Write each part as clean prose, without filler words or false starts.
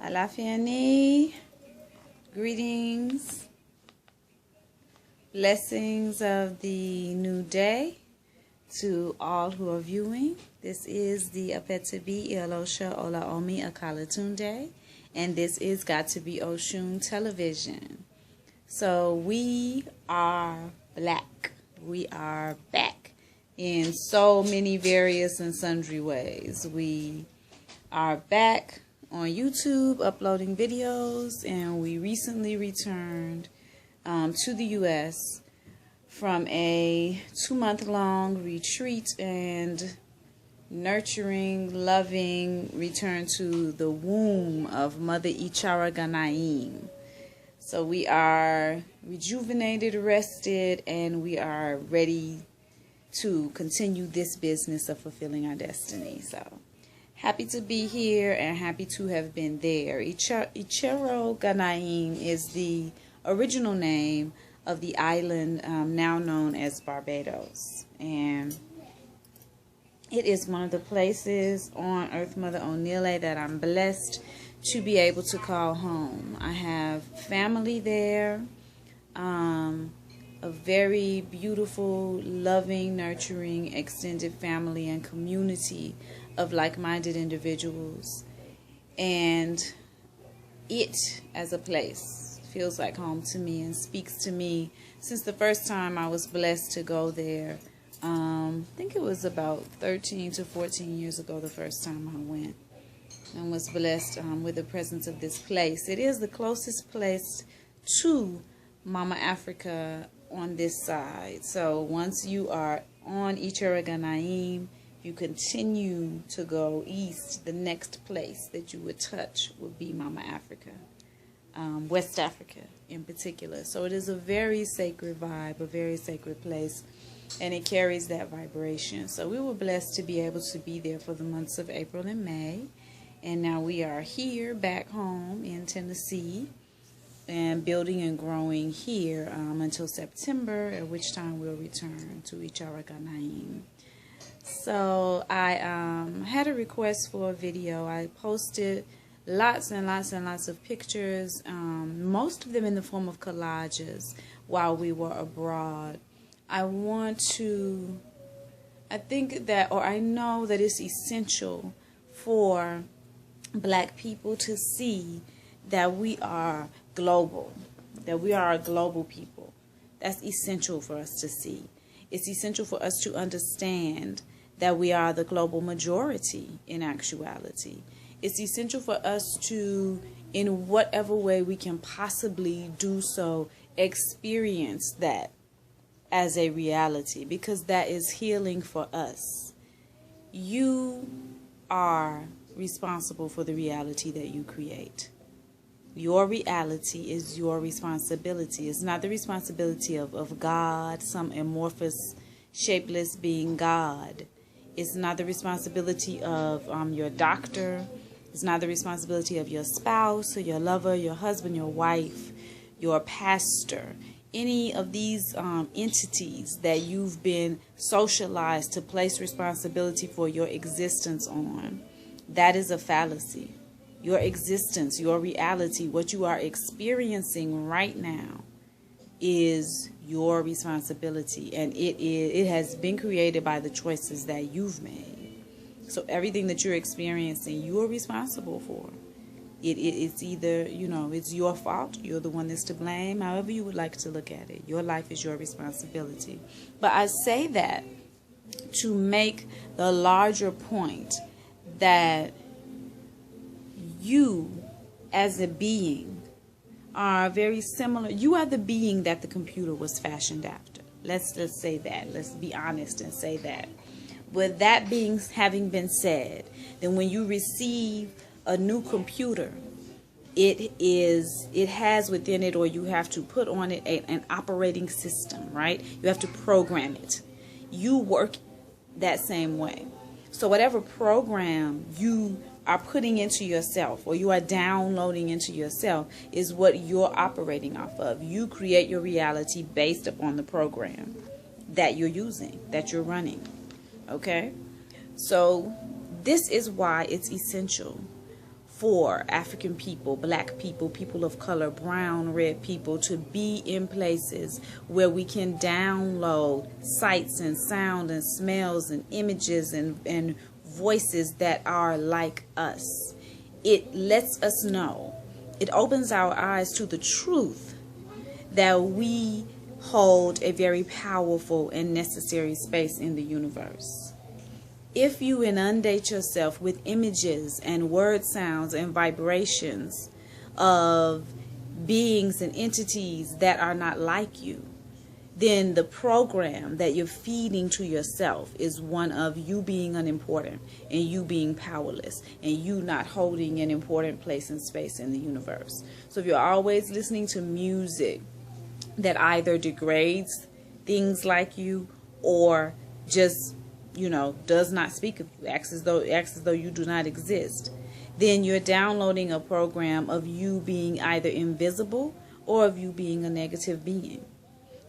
Alafiani, greetings, blessings of the new day to all who are viewing. This is the Apetabi Elosha Ola Omi Akalatunde, and this is Got to Be Oshun Television. So we are black. We are back in so many various and sundry ways. We are back on YouTube uploading videos, and we recently returned to the U.S. from a 2-month-long retreat and nurturing, loving return to the womb of Mother ICHIROUGANAIM. So we are rejuvenated, rested, and we are ready to continue this business of fulfilling our destiny. So happy to be here and happy to have been there. ICHIROUGANAIM is the original name of the island now known as Barbados. And it is one of the places on Earth Mother Onile that I'm blessed to be able to call home. I have family there, a very beautiful, loving, nurturing, extended family and community of like-minded individuals, and it as a place feels like home to me and speaks to me since the first time I was blessed to go there. I think it was about 13 to 14 years ago the first time I went, and was blessed with the presence of this place. It is the closest place to Mama Africa on this side. So once you are on ICHIROUGANAIM, you continue to go east, the next place that you would touch would be Mama Africa, West Africa in particular. So it is a very sacred vibe, a very sacred place, and it carries that vibration. So we were blessed to be able to be there for the months of April and May. And now we are here back home in Tennessee and building and growing here until September, at which time we'll return to ICHIROUGANAIM. So I had a request for a video. I posted lots and lots and lots of pictures, most of them in the form of collages while we were abroad. I know that it's essential for Black people to see that we are global, that we are a global people. That's essential for us to see. It's essential for us to understand that we are the global majority in actuality. It's essential for us to, in whatever way we can possibly do so, experience that as a reality, because that is healing for us. You are responsible for the reality that you create. Your reality is your responsibility. It's not the responsibility of God, some amorphous, shapeless being God. It's not the responsibility of your doctor. It's not the responsibility of your spouse or your lover, your husband, your wife, your pastor. Any of these entities that you've been socialized to place responsibility for your existence on, that is a fallacy. Your existence, your reality, what you are experiencing right now is your responsibility, and it has been created by the choices that you've made. So everything that you're experiencing, you're responsible for. It's either, it's your fault, you're the one that's to blame, however you would like to look at it. Your life is your responsibility. But I say that to make the larger point that you as a being are very similar. You are the being that the computer was fashioned after. Let's just say that. Let's be honest and say that. With that having been said, then when you receive a new computer, it has within it, or you have to put on it an operating system, right? You have to program it. You work that same way. So whatever program you are putting into yourself, or you are downloading into yourself, is what you're operating off of. You create your reality based upon the program that you're using, that you're running. Okay? So this is why it's essential for African people, black people, people of color, brown, red people to be in places where we can download sights and sound and smells and images and voices that are like us. It lets us know, it opens our eyes to the truth that we hold a very powerful and necessary space in the universe. If you inundate yourself with images and word sounds and vibrations of beings and entities that are not like you, then the program that you're feeding to yourself is one of you being unimportant and you being powerless and you not holding an important place and space in the universe. So if you're always listening to music that either degrades things like you or just does not speak of you, acts as though you do not exist, then you're downloading a program of you being either invisible or of you being a negative being.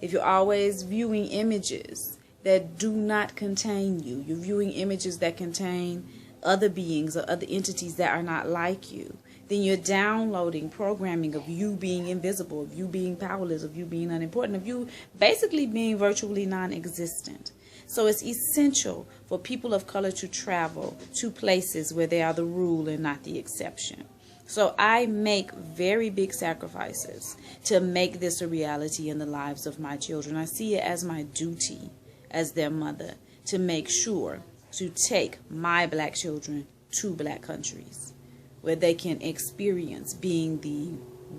If you're always viewing images that do not contain you, you're viewing images that contain other beings or other entities that are not like you, then you're downloading programming of you being invisible, of you being powerless, of you being unimportant, of you basically being virtually non-existent. So it's essential for people of color to travel to places where they are the rule and not the exception. So I make very big sacrifices to make this a reality in the lives of my children. I see it as my duty as their mother to make sure to take my black children to black countries where they can experience being the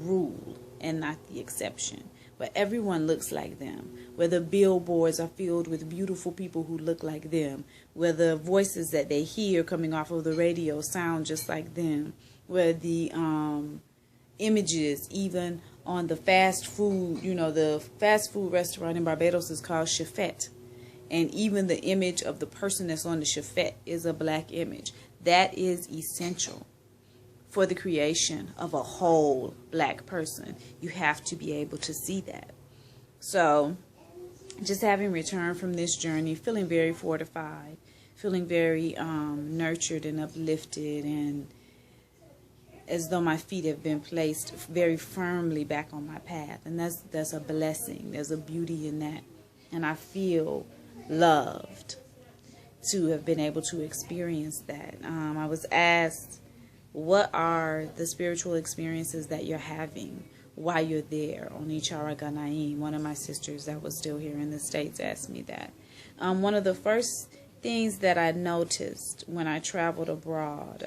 rule and not the exception, where everyone looks like them, where the billboards are filled with beautiful people who look like them, where the voices that they hear coming off of the radio sound just like them, where the images, even on the fast food, the fast food restaurant in Barbados is called Chefette, and even the image of the person that's on the Chefette is a black image. That is essential for the creation of a whole black person. You have to be able to see that. So just having returned from this journey, feeling very fortified, feeling very nurtured and uplifted, and as though my feet have been placed very firmly back on my path. And that's a blessing. There's a beauty in that. And I feel loved to have been able to experience that. I was asked, what are the spiritual experiences that you're having while you're there on ICHIROUGANAIM? One of my sisters that was still here in the States asked me that. One of the first things that I noticed when I traveled abroad,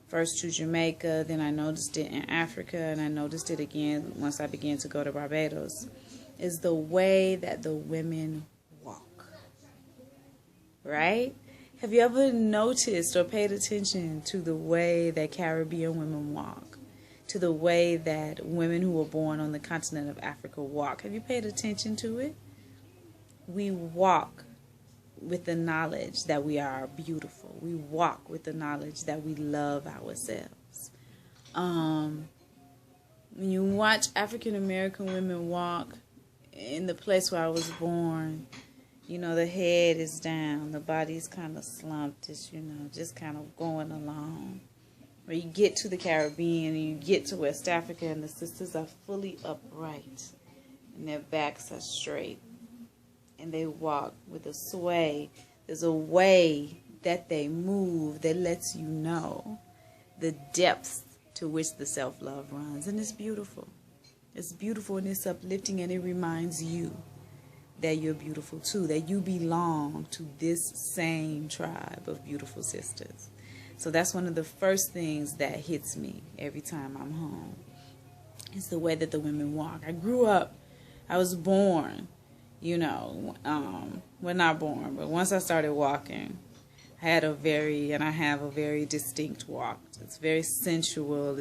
first to Jamaica, then I noticed it in Africa, and I noticed it again once I began to go to Barbados, is the way that the women walk. Right? Have you ever noticed or paid attention to the way that Caribbean women walk? To the way that women who were born on the continent of Africa walk? Have you paid attention to it? We walk with the knowledge that we are beautiful. We walk with the knowledge that we love ourselves. When you watch African American women walk in the place where I was born, the head is down, the body's kind of slumped, it's, just kind of going along. Where you get to the Caribbean and you get to West Africa and the sisters are fully upright and their backs are straight and they walk with a sway. There's a way that they move that lets you know the depths to which the self-love runs. And it's beautiful. It's beautiful and it's uplifting, and it reminds you that you're beautiful too, that you belong to this same tribe of beautiful sisters. So that's one of the first things that hits me every time I'm home. It's the way that the women walk. I was born, well, not born, but once I started walking, I have a very distinct walk. It's very sensual.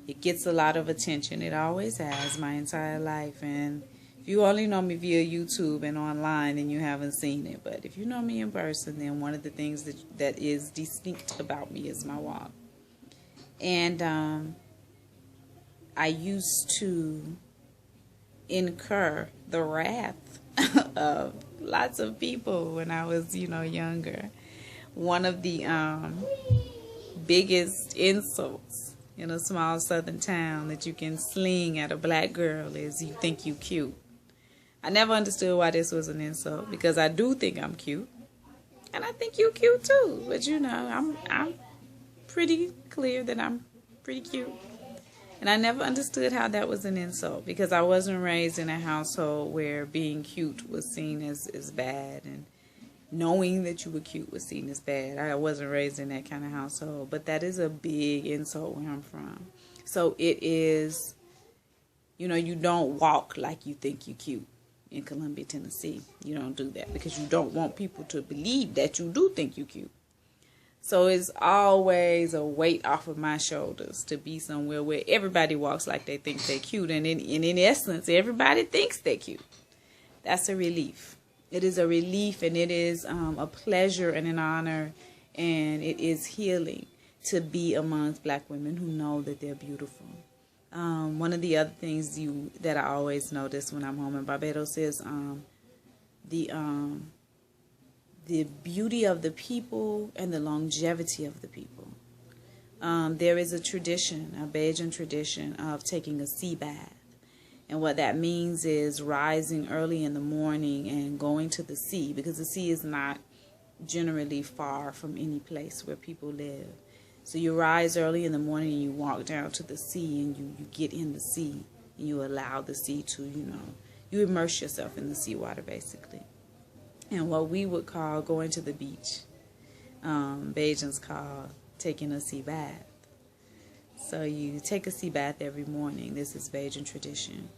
It gets a lot of attention. It always has my entire life. And if you only know me via YouTube and online, then you haven't seen it. But if you know me in person, then one of the things that is distinct about me is my walk. And I used to incur the wrath of lots of people when I was, younger. One of the biggest insults in a small southern town that you can sling at a black girl is you think you cute. I never understood why this was an insult, because I do think I'm cute. And I think you cute too. But you know, I'm pretty clear that I'm pretty cute. And I never understood how that was an insult, because I wasn't raised in a household where being cute was seen as bad, and knowing that you were cute was seen as bad. I wasn't raised in that kind of household. But that is a big insult where I'm from. So it is, you know, you don't walk like you think you cute in Columbia, Tennessee. You don't do that because you don't want people to believe that you do think you cute. So it's always a weight off of my shoulders to be somewhere where everybody walks like they think they're cute. And in essence, everybody thinks they're cute. That's a relief. It is a relief, and it is a pleasure and an honor, and it is healing to be amongst black women who know that they're beautiful. One of the other things that I always notice when I'm home in Barbados is the beauty of the people and the longevity of the people. There is a tradition, a Bajan tradition, of taking a sea bath. And what that means is rising early in the morning and going to the sea, because the sea is not generally far from any place where people live. So you rise early in the morning and you walk down to the sea, and you get in the sea, and you allow the sea to, you immerse yourself in the seawater basically. And what we would call going to the beach, Bajans call taking a sea bath. So you take a sea bath every morning. This is Bajan tradition.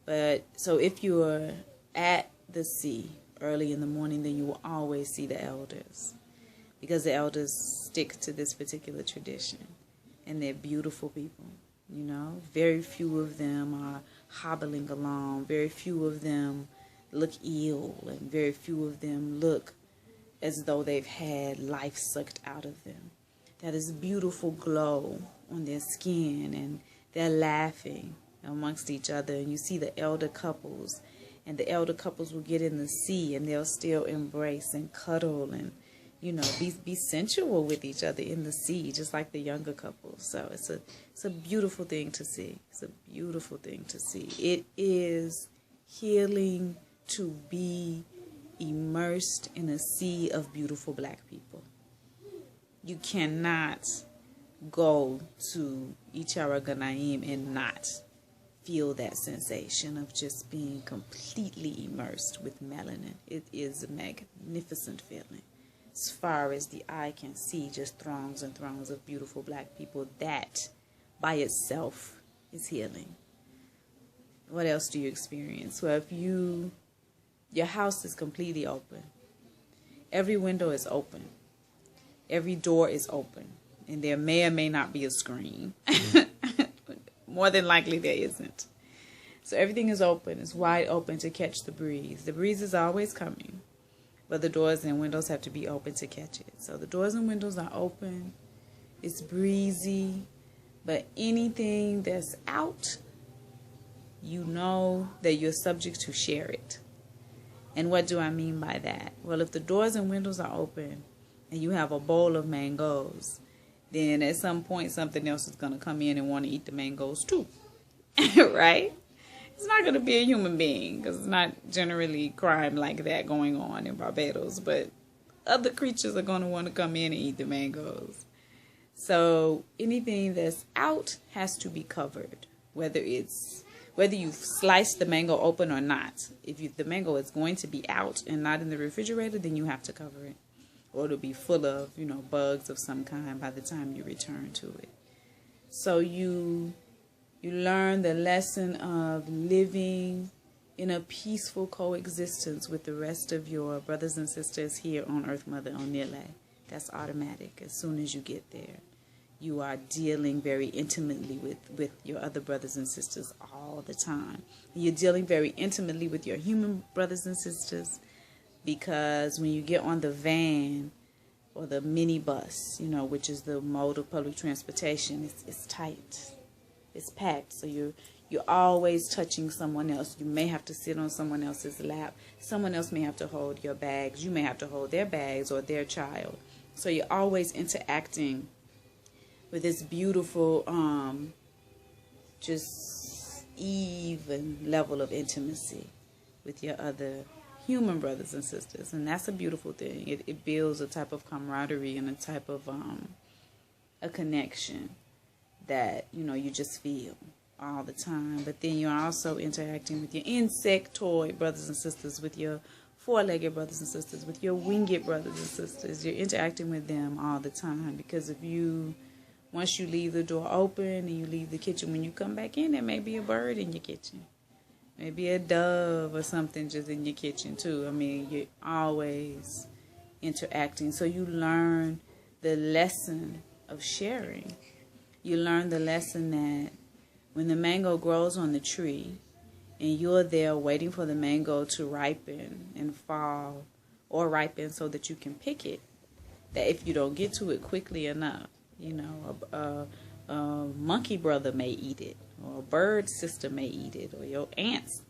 But so if you're at the sea early in the morning, then you will always see the elders, because the elders stick to this particular tradition, and they're beautiful people. You know, very few of them are hobbling along. Very few of them look ill, and very few of them look as though they've had life sucked out of them. That is beautiful glow on their skin, and they're laughing amongst each other. And you see the elder couples, and the elder couples will get in the sea, and they'll still embrace and cuddle and, be sensual with each other in the sea, just like the younger couples. So it's a beautiful thing to see. It's a beautiful thing to see. It is healing to be immersed in a sea of beautiful black people. You cannot go to ICHIROUGANAIM and not feel that sensation of just being completely immersed with melanin. It is a magnificent feeling. As far as the eye can see, just throngs and throngs of beautiful black people. That by itself is healing. What else do you experience? Well, if your house is completely open, every window is open, every door is open, and there may or may not be a screen. More than likely there isn't. So everything is open. It's wide open to catch the breeze. The breeze is always coming, but the doors and windows have to be open to catch it. So the doors and windows are open. It's breezy, but anything that's out, you know that you're subject to share it. And what do I mean by that? Well, if the doors and windows are open and you have a bowl of mangoes, then at some point something else is going to come in and want to eat the mangoes too. Right? It's not going to be a human being, because it's not generally crime like that going on in Barbados, but other creatures are going to want to come in and eat the mangoes. So anything that's out has to be covered, whether you've sliced the mango open or not. If the mango is going to be out and not in the refrigerator, then you have to cover it, or it'll be full of, bugs of some kind by the time you return to it. So you learn the lesson of living in a peaceful coexistence with the rest of your brothers and sisters here on Earth Mother Onile. That's automatic. As soon as you get there, you are dealing very intimately with your other brothers and sisters all the time. You're dealing very intimately with your human brothers and sisters, because when you get on the van or the minibus, which is the mode of public transportation, it's tight. It's packed. So you're always touching someone else. You may have to sit on someone else's lap. Someone else may have to hold your bags. You may have to hold their bags or their child. So you're always interacting with this beautiful, just even level of intimacy with your other human brothers and sisters. And that's a beautiful thing. It builds a type of camaraderie and a type of a connection that, you know, you just feel all the time. But then you're also interacting with your insectoid brothers and sisters, with your four-legged brothers and sisters, with your winged brothers and sisters. You're interacting with them all the time, because if you, once you leave the door open and you leave the kitchen, when you come back in, there may be a bird in your kitchen. Maybe a dove or something just in your kitchen too. I mean, you're always interacting. So you learn the lesson of sharing. You learn the lesson that when the mango grows on the tree and you're there waiting for the mango to ripen and fall, or ripen so that you can pick it, that if you don't get to it quickly enough, you know, a monkey brother may eat it, or a bird sister may eat it, or your aunts,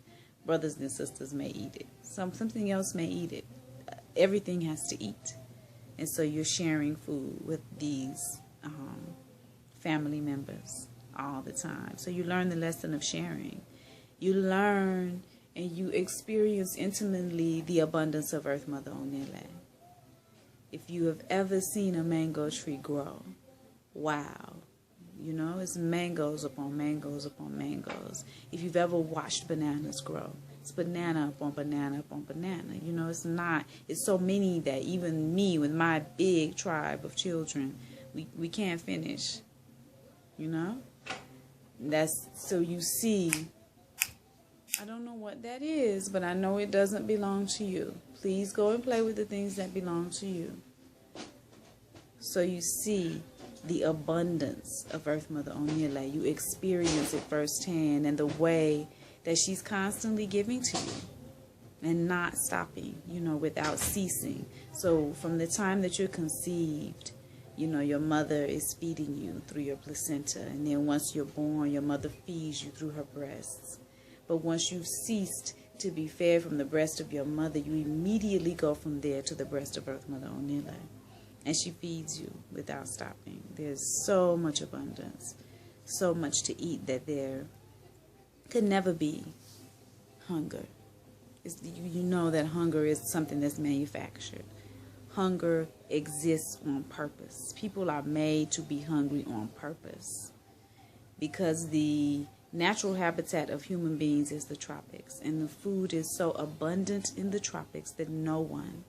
brothers and sisters may eat it. Something else may eat it. Everything has to eat. And so you're sharing food with these family members all the time. So you learn the lesson of sharing. You learn and you experience intimately the abundance of Earth Mother Onile. If you have ever seen a mango tree grow, wow. You know, it's mangoes upon mangoes upon mangoes. If you've ever watched bananas grow, it's banana upon banana upon banana. You know, it's so many that even me with my big tribe of children, we can't finish. You know? So you see, I don't know what that is, but I know it doesn't belong to you. Please go and play with the things that belong to you. So you see the abundance of Earth Mother Onile. You experience it firsthand, and the way that she's constantly giving to you and not stopping, you know, without ceasing. So from the time that you're conceived, you know, your mother is feeding you through your placenta, and then once you're born, your mother feeds you through her breasts. But once you've ceased to be fed from the breast of your mother, you immediately go from there to the breast of Earth Mother Onile. And she feeds you without stopping. There's so much abundance, so much to eat, that there could never be hunger. You know that hunger is something that's manufactured. Hunger exists on purpose. People are made to be hungry on purpose, because the natural habitat of human beings is the tropics, and the food is so abundant in the tropics that no one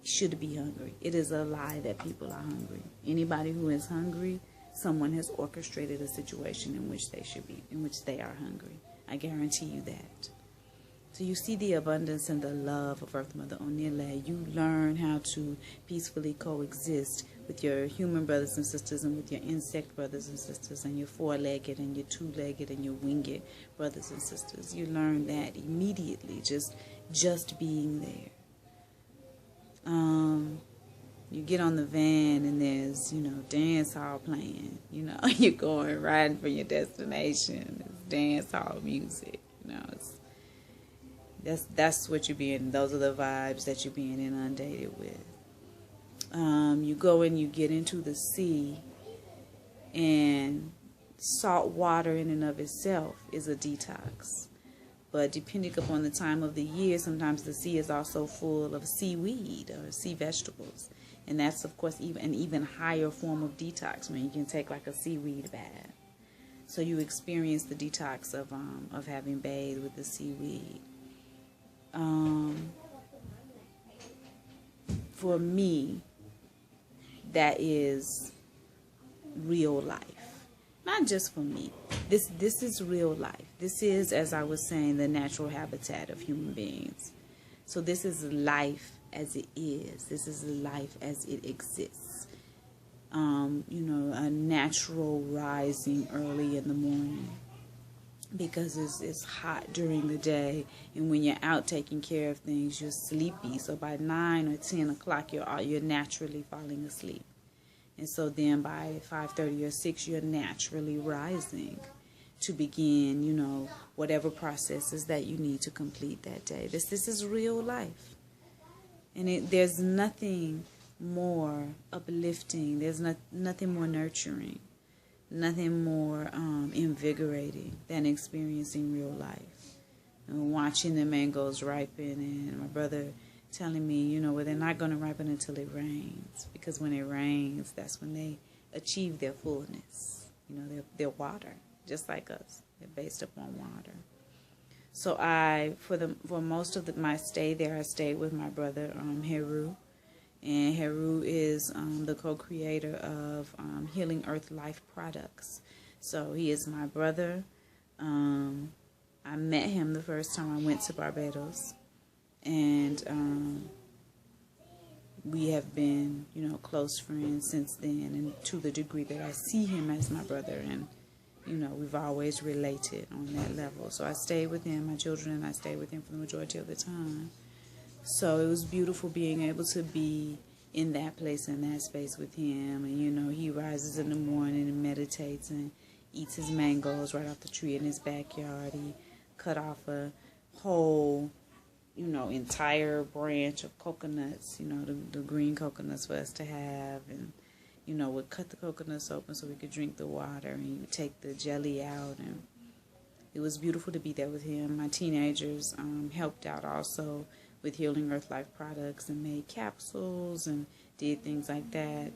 should be hungry. It is a lie that people are hungry. Anybody who is hungry, someone has orchestrated a situation in which they are hungry. I guarantee you that. So you see the abundance and the love of Earth Mother Onile. You learn how to peacefully coexist with your human brothers and sisters, and with your insect brothers and sisters, and your four-legged and your two-legged and your winged brothers and sisters. You learn that immediately, just being there. You get on the van and there's, you know, dance hall playing. You know, you're going riding for your destination. It's dance hall music. You know, that's what you're being. Those are the vibes that you're being inundated with. You go and you get into the sea, and salt water in and of itself is a detox. But depending upon the time of the year, sometimes the sea is also full of seaweed or sea vegetables. And that's, of course, an even higher form of detox, when you can take like a seaweed bath. So you experience the detox of having bathed with the seaweed. For me, that is real life. Not just for me. This is real life. This is, as I was saying, the natural habitat of human beings. So this is life as it is. This is life as it exists. You know, a natural rising early in the morning, because it's hot during the day, and when you're out taking care of things, you're sleepy. So by 9 or 10 o'clock, you're naturally falling asleep. And so then by 5:30 or 6, you're naturally rising to begin, you know, whatever processes that you need to complete that day. This is real life. And there's nothing more uplifting. There's nothing more nurturing, nothing more invigorating than experiencing real life and watching the mangoes ripen. And my brother telling me, you know, well, they're not going to ripen until it rains, because when it rains, that's when they achieve their fullness. You know, they're water, just like us. They're based upon water. So for most of my stay there, I stayed with my brother, Heru. And Heru is the co-creator of Healing Earth Life products. So he is my brother. I met him the first time I went to Barbados. And we have been, you know, close friends since then. And to the degree that I see him as my brother. And, you know, we've always related on that level. So I stayed with him, my children and I stayed with him for the majority of the time. So it was beautiful being able to be in that place, in that space with him. And, you know, he rises in the morning and meditates and eats his mangoes right off the tree in his backyard. He cut off a whole, you know, entire branch of coconuts, you know, the green coconuts for us to have. And, you know, would cut the coconuts open so we could drink the water, and he would take the jelly out. And it was beautiful to be there with him. My teenagers helped out also with Healing Earth Life products and made capsules and did things like that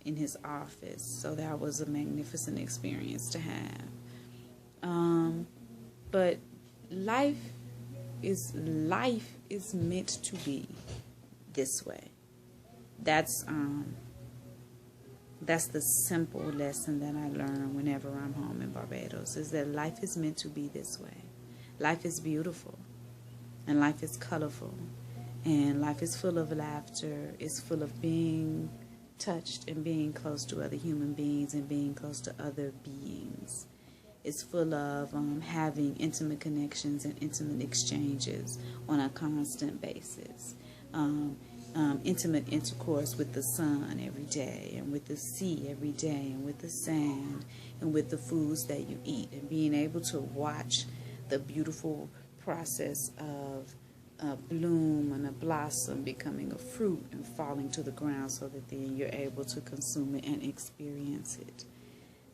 in his office. So that was a magnificent experience to have. But life is meant to be this way. That's the simple lesson that I learn whenever I'm home in Barbados, is that life is meant to be this way. Life is beautiful, and life is colorful, and life is full of laughter. It's full of being touched and being close to other human beings and being close to other beings. It's full of having intimate connections and intimate exchanges on a constant basis. Intimate intercourse with the sun every day, and with the sea every day, and with the sand, and with the foods that you eat, and being able to watch the beautiful process of a bloom and a blossom becoming a fruit and falling to the ground, so that then you're able to consume it and experience it.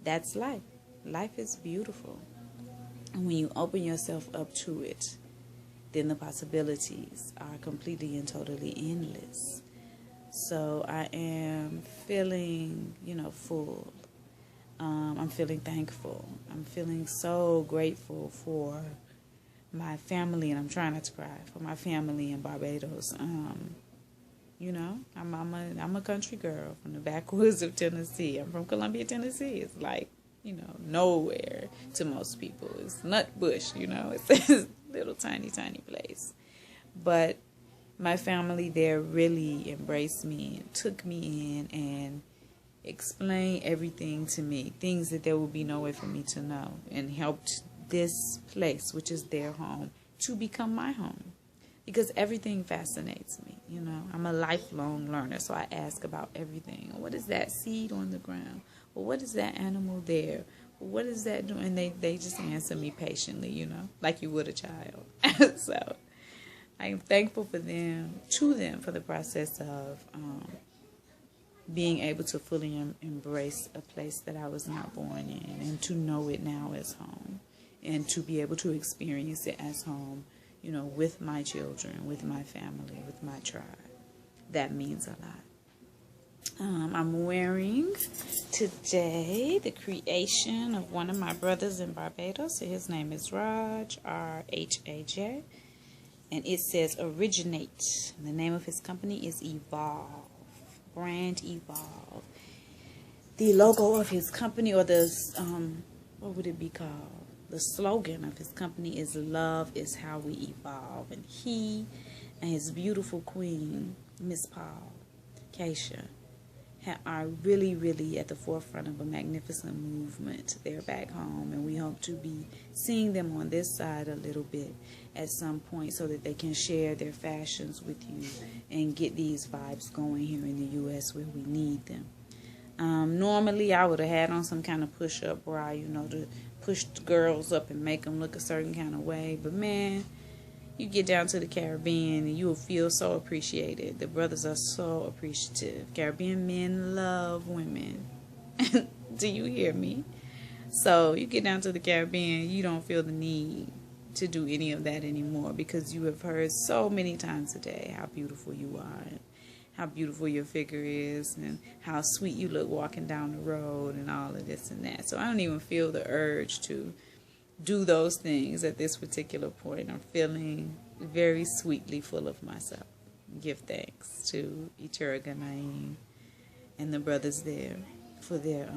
That's life. Life is beautiful. And when you open yourself up to it, then the possibilities are completely and totally endless. So I am feeling, you know, full. I'm feeling thankful. I'm feeling so grateful for my family, and I'm trying not to cry, for my family in Barbados. You know, I'm a country girl from the backwoods of Tennessee. I'm from Columbia, Tennessee. It's like, you know, nowhere to most people. It's nut bush, you know. It's a little tiny place. But my family there really embraced me and took me in and explained everything to me, things that there would be no way for me to know, and helped this place, which is their home, to become my home. Because everything fascinates me, you know. I'm a lifelong learner, so I ask about everything. What is that seed on the ground? Well, what is that animal there? Well, what is that doing? And they just answer me patiently, you know, like you would a child. So I am thankful for them, to them, for the process of being able to fully embrace a place that I was not born in, and to know it now as home, and to be able to experience it as home, you know, with my children, with my family, with my tribe. That means a lot. I'm wearing today the creation of one of my brothers in Barbados. His name is Raj, R-H-A-J, and it says Originate. The name of his company is Evolve, brand Evolve. The logo of his company, or the, what would it be called? The slogan of his company is Love is How We Evolve. And he and his beautiful queen, Miss Paul, Keisha, are really, really at the forefront of a magnificent movement there back home. And we hope to be seeing them on this side a little bit at some point, so that they can share their fashions with you and get these vibes going here in the U.S. where we need them. Normally, I would have had on some kind of push-up bra, you know, to push the girls up and make them look a certain kind of way. But, man, You get down to the Caribbean and you will feel so appreciated. The brothers are so appreciative. Caribbean men love women. Do you hear me? So you get down to the Caribbean, you don't feel the need to do any of that anymore, because you have heard so many times a day how beautiful you are, and how beautiful your figure is, and how sweet you look walking down the road, and all of this and that. So I don't even feel the urge to do those things at this particular point. I'm feeling very sweetly full of myself. Give thanks to ICHIROUGANAIM and the brothers there for their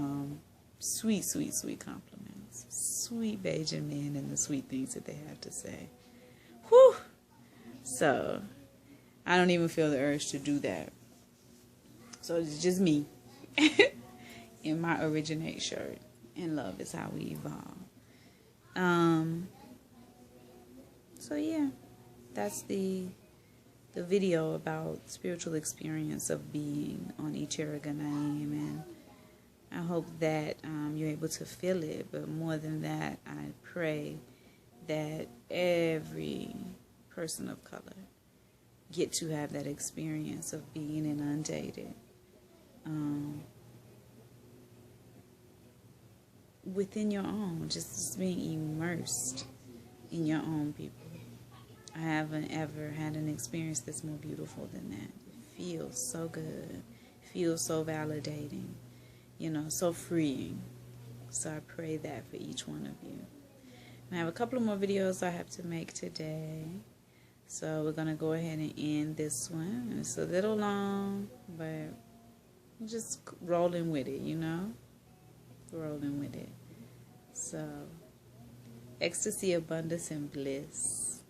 sweet, sweet, sweet compliments. Sweet Bajan men and the sweet things that they have to say. Whew! So, I don't even feel the urge to do that. So, it's just me in my Originate shirt. And love is how we evolve. So yeah, that's the video about spiritual experience of being on ICHIROUGANAIM, and I hope that you're able to feel it. But more than that, I pray that every person of color get to have that experience of being inundated within your own, just being immersed in your own people. I haven't ever had an experience that's more beautiful than that. It feels so good. It feels so validating, you know, so freeing. So I pray that for each one of you. I have a couple of more videos I have to make today. So we're going to go ahead and end this one. It's a little long, but I'm just rolling with it, you know? Rolling with it. So, ecstasy, abundance, and bliss.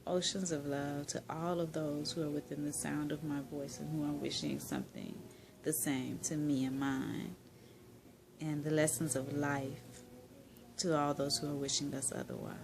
Oceans of love to all of those who are within the sound of my voice and who are wishing something the same to me and mine. And the lessons of life to all those who are wishing us otherwise.